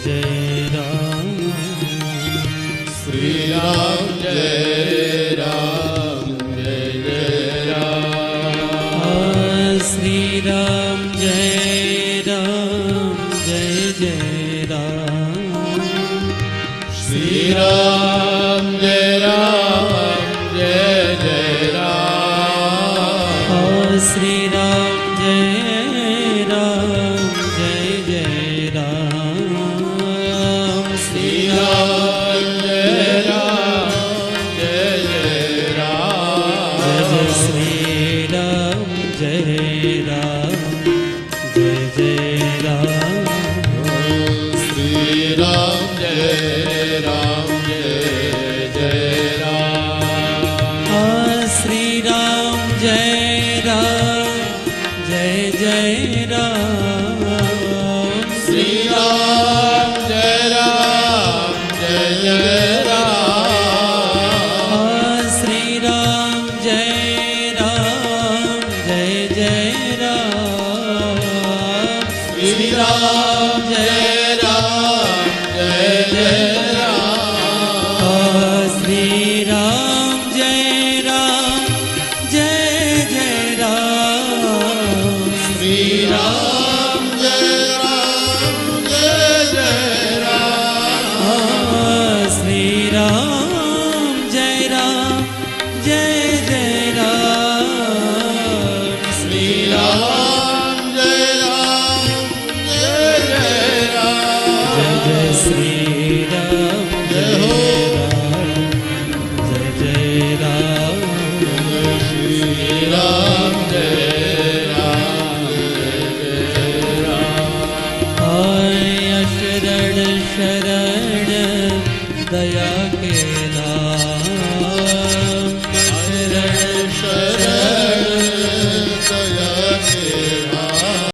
Jai Ram. Shri Ram Jai Ram Jai Jai Ram. Shri Ram Jai Ram Jai Jai Ram. Shri Ram Jai Ram Jai Jai Ram. Shri Ram Jai Ram Jai Jai Ram. Shri Ram Jai Ram Jai Jai Ram. Jai Shri Ram Jai Ram Jai Jai Ram. Shri Ram Jai Ram Jai Jai Ram. Shri Ram Jai Ram Jai Jai Ram. Shri Ram Jai Ram Jai Jai Ram. Shri Ram Jai Ram Jai Jai Ram. Shri Ram Jai Ram Jai Jai